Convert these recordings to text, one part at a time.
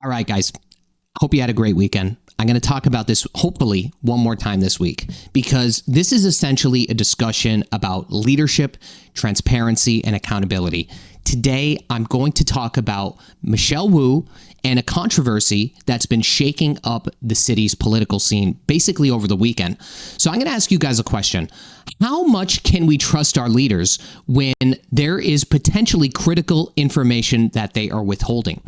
All right, guys. Hope you had a great weekend. I'm going to talk about this hopefully one more time this week because this is essentially a discussion about leadership, transparency, and accountability. Today, I'm going to talk about Michelle Wu and a controversy that's been shaking up the city's political scene basically over the weekend. So I'm going to ask you guys a question. How much can we trust our leaders when there is potentially critical information that they are withholding?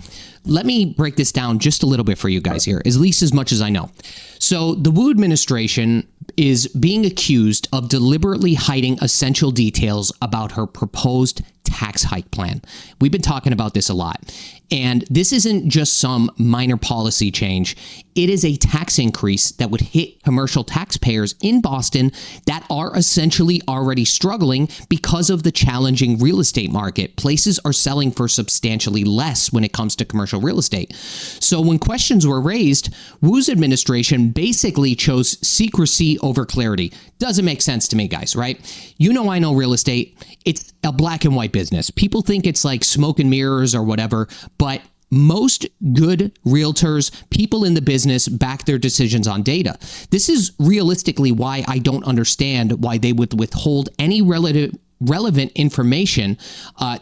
Let me break this down just a little bit for you guys here, at least as much as I know. So the Wu administration is being accused of deliberately hiding essential details about her proposed tax hike plan. We've been talking about this a lot. And this isn't just some minor policy change. It is a tax increase that would hit commercial taxpayers in Boston that are essentially already struggling because of the challenging real estate market. Places are selling for substantially less when it comes to commercial real estate. So when questions were raised, Wu's administration basically chose secrecy over clarity. Doesn't make sense to me, guys, right? You know, I know real estate. It's a black and white business. People think it's like smoke and mirrors or whatever, but most good realtors, people in the business, back their decisions on data. This is realistically why I don't understand why they would withhold any relevant information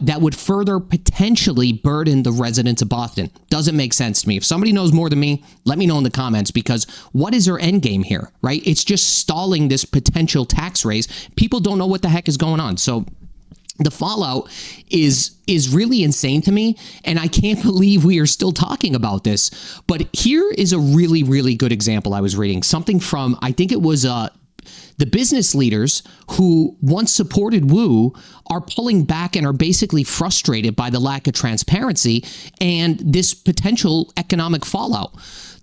that would further potentially burden the residents of Boston. Doesn't make sense to me. If somebody knows more than me, let me know in the comments, because what is their end game here, right? It's just stalling this potential tax raise. People don't know what the heck is going on. So the fallout is really insane to me, and I can't believe we are still talking about this. But here is a really, really good example I was reading. Something from, I think it was the business leaders who once supported Wu are pulling back and are basically frustrated by the lack of transparency and this potential economic fallout.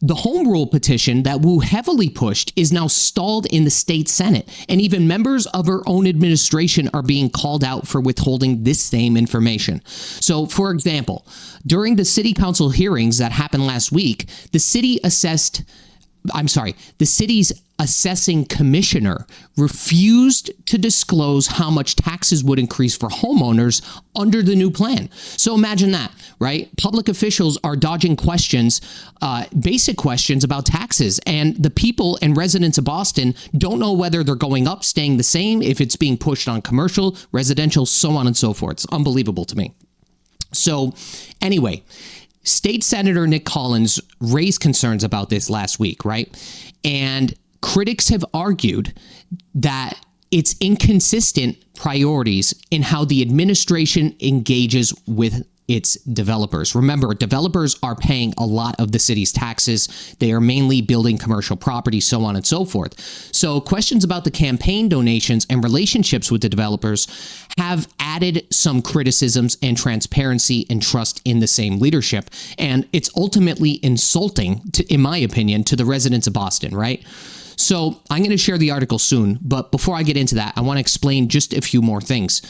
The home rule petition that Wu heavily pushed is now stalled in the state Senate, and even members of her own administration are being called out for withholding this same information. So, for example, during the city council hearings that happened last week, the city's assessing commissioner refused to disclose how much taxes would increase for homeowners under the new plan. So imagine that, right? Public officials are dodging questions, basic questions about taxes, and the people and residents of Boston don't know whether they're going up, staying the same, if it's being pushed on commercial, residential, so on and so forth. It's unbelievable to me. So anyway, State Senator Nick Collins raised concerns about this last week, right? And critics have argued that it's inconsistent priorities in how the administration engages with its developers. Remember, developers are paying a lot of the city's taxes. They are mainly building commercial property, so on and so forth. So questions about the campaign donations and relationships with the developers have added some criticisms and transparency and trust in the same leadership. And it's ultimately insulting, in my opinion, to the residents of Boston, right? So I'm going to share the article soon, but before I get into that, I want to explain just a few more things.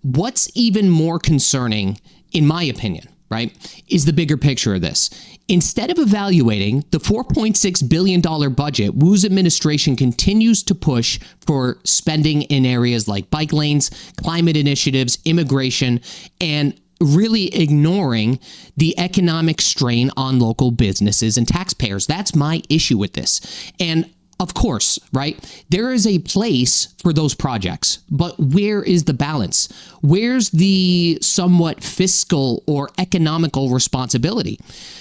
What's even more concerning, in my opinion, right, is the bigger picture of this. Instead of evaluating the $4.6 billion budget, Wu's administration continues to push for spending in areas like bike lanes, climate initiatives, immigration, and really ignoring the economic strain on local businesses and taxpayers. That's my issue with this. And of course, right, there is a place for those projects, but where is the balance? Where's the somewhat fiscal or economical responsibility?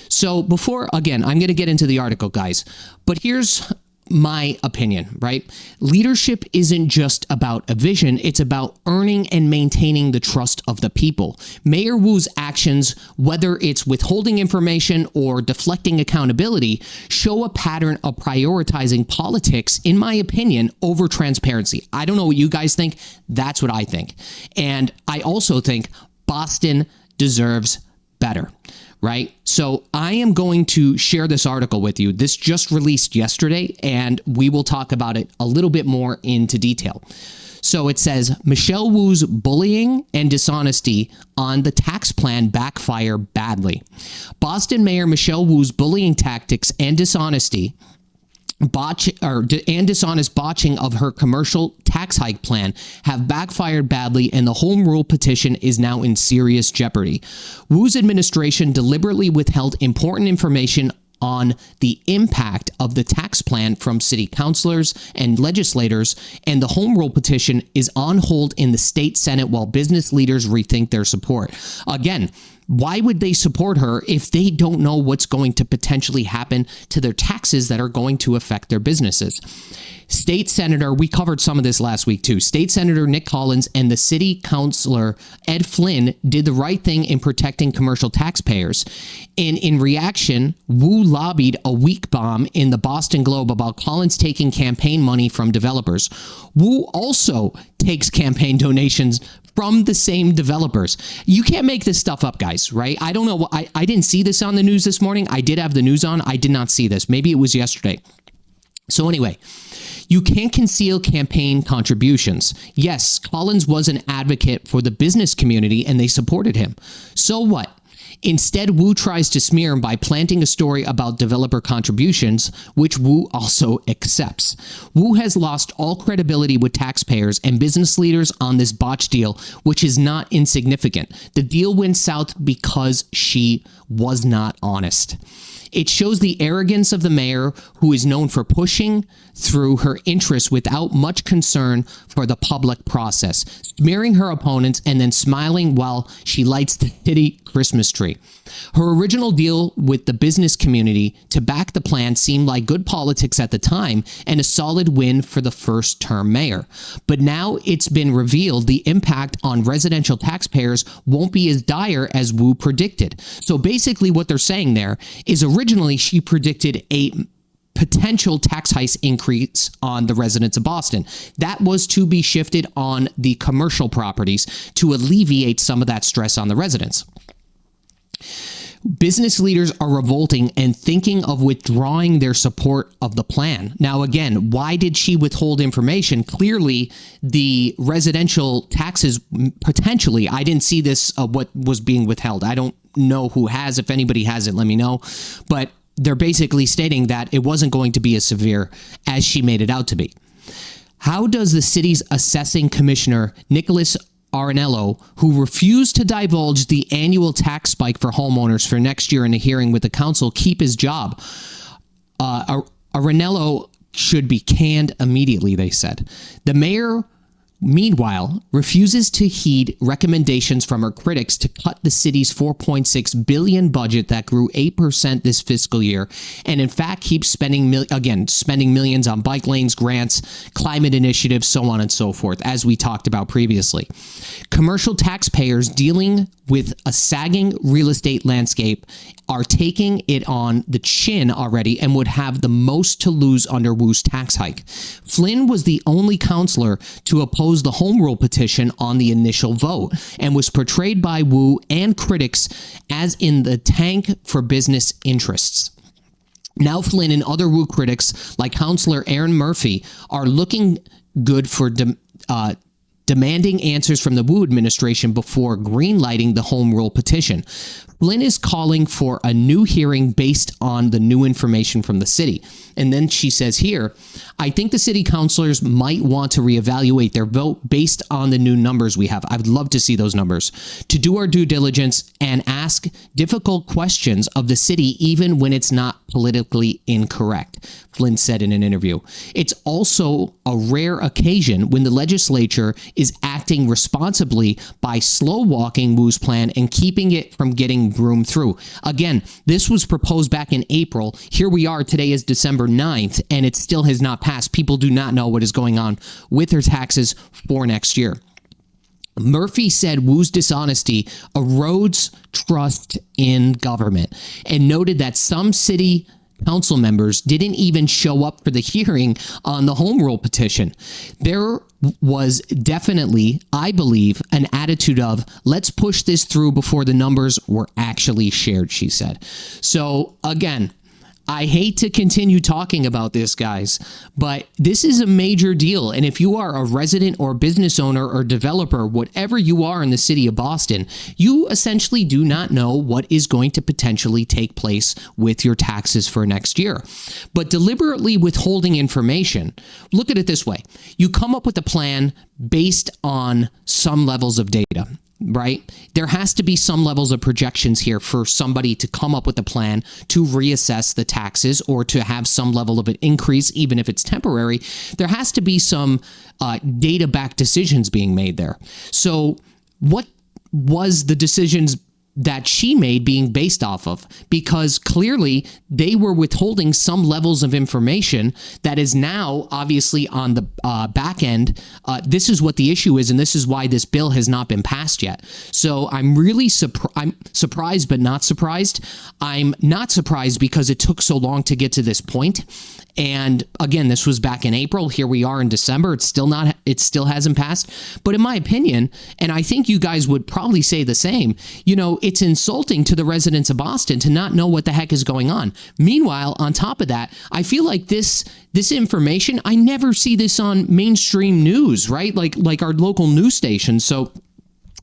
So before, again, I'm going to get into the article, guys, but here's my opinion, right? Leadership isn't just about a vision. It's about earning and maintaining the trust of the people. Mayor Wu's actions, whether it's withholding information or deflecting accountability, show a pattern of prioritizing politics, in my opinion, over transparency. I don't know what you guys think. That's what I think. And I also think Boston deserves better. Right? So I am going to share this article with you. This just released yesterday, and we will talk about it a little bit more into detail. So it says, Michelle Wu's bullying and dishonesty on the tax plan backfire badly. Boston Mayor Michelle Wu's bullying tactics and dishonesty and dishonest botching of her commercial tax hike plan have backfired badly, and the home rule petition is now in serious jeopardy. Wu's administration deliberately withheld important information on the impact of the tax plan from city councilors and legislators, and the home rule petition is on hold in the state Senate while business leaders rethink their support. Again, why would they support her if they don't know what's going to potentially happen to their taxes that are going to affect their businesses? State Senator, we covered some of this last week too. State Senator Nick Collins and the city councilor Ed Flynn did the right thing in protecting commercial taxpayers. And in reaction, Wu lobbied a weak bomb in the Boston Globe about Collins taking campaign money from developers. Wu also takes campaign donations from the same developers. You can't make this stuff up, guys, right? I don't know. I didn't see this on the news this morning. I did have the news on. I did not see this. Maybe it was yesterday. So anyway, you can't conceal campaign contributions. Yes, Collins was an advocate for the business community and they supported him. So what? Instead, Wu tries to smear him by planting a story about developer contributions, which Wu also accepts. Wu has lost all credibility with taxpayers and business leaders on this botch deal, which is not insignificant. The deal went south because she was not honest. It shows the arrogance of the mayor, who is known for pushing through her interests without much concern for the public process, smearing her opponents and then smiling while she lights the city Christmas tree. Her original deal with the business community to back the plan seemed like good politics at the time and a solid win for the first-term mayor. But now it's been revealed the impact on residential taxpayers won't be as dire as Wu predicted. So basically what they're saying there is originally she predicted a potential tax hike increase on the residents of Boston. That was to be shifted on the commercial properties to alleviate some of that stress on the residents. Business leaders are revolting and thinking of withdrawing their support of the plan. Now, again, why did she withhold information? Clearly, the residential taxes, potentially, I didn't see this, what was being withheld. I don't know who has. If anybody has it, let me know. But they're basically stating that it wasn't going to be as severe as she made it out to be. How does the city's assessing commissioner, Nicholas Arenello, who refused to divulge the annual tax spike for homeowners for next year in a hearing with the council, keep his job? Arenello should be canned immediately, they said. The mayor, meanwhile, refuses to heed recommendations from her critics to cut the city's $4.6 billion budget that grew 8% this fiscal year, and in fact keeps spending millions on bike lanes, grants, climate initiatives, so on and so forth, as we talked about previously. Commercial taxpayers dealing with a sagging real estate landscape are taking it on the chin already and would have the most to lose under Wu's tax hike. Flynn was the only councilor to oppose the home rule petition on the initial vote and was portrayed by Wu and critics as in the tank for business interests. Now Flynn and other Wu critics like Councilor Aaron Murphy are looking good for demanding answers from the Wu administration before greenlighting the home rule petition. Flynn is calling for a new hearing based on the new information from the city. And then she says here, I think the city councilors might want to reevaluate their vote based on the new numbers we have. I would love to see those numbers. To do our due diligence and ask difficult questions of the city even when it's not politically incorrect, Flynn said in an interview. It's also a rare occasion when the legislature is acting responsibly by slow-walking Wu's plan and keeping it from getting broomed through. Again, this was proposed back in April. Here we are. Today is December 9th, and it still has not passed. People do not know what is going on with their taxes for next year. Murphy said Wu's dishonesty erodes trust in government and noted that some city council members didn't even show up for the hearing on the home rule petition. There was definitely, I believe, an attitude of let's push this through before the numbers were actually shared, she said. So again, I hate to continue talking about this, guys, but this is a major deal. And if you are a resident or business owner or developer, whatever you are in the city of Boston, you essentially do not know what is going to potentially take place with your taxes for next year. But deliberately withholding information, look at it this way. You come up with a plan based on some levels of data. Right? There has to be some levels of projections here for somebody to come up with a plan to reassess the taxes or to have some level of an increase, even if it's temporary. There has to be some data-backed decisions being made there. So what was the decisions that she made being based off of? Because clearly they were withholding some levels of information that is now obviously on the back end. This is what the issue is, and this is why this bill has not been passed yet. So I'm really I'm surprised, but not surprised. I'm not surprised because it took so long to get to this point. And again, this was back in April. Here we are in December. It still hasn't passed. But in my opinion, and I think you guys would probably say the same, it's insulting to the residents of Boston to not know what the heck is going on. Meanwhile, on top of that, I feel like this information, I never see this on mainstream news, right? Like our local news stations. So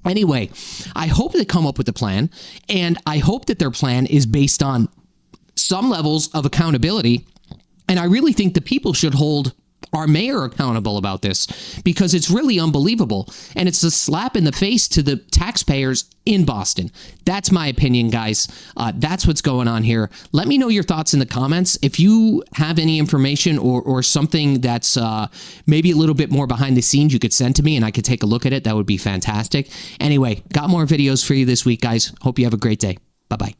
anyway, I hope they come up with a plan, and I hope that their plan is based on some levels of accountability. And I really think the people should hold our mayor accountable about this, because it's really unbelievable. And it's a slap in the face to the taxpayers in Boston. That's my opinion, guys. That's what's going on here. Let me know your thoughts in the comments. If you have any information or something that's maybe a little bit more behind the scenes, you could send to me and I could take a look at it. That would be fantastic. Anyway, got more videos for you this week, guys. Hope you have a great day. Bye-bye.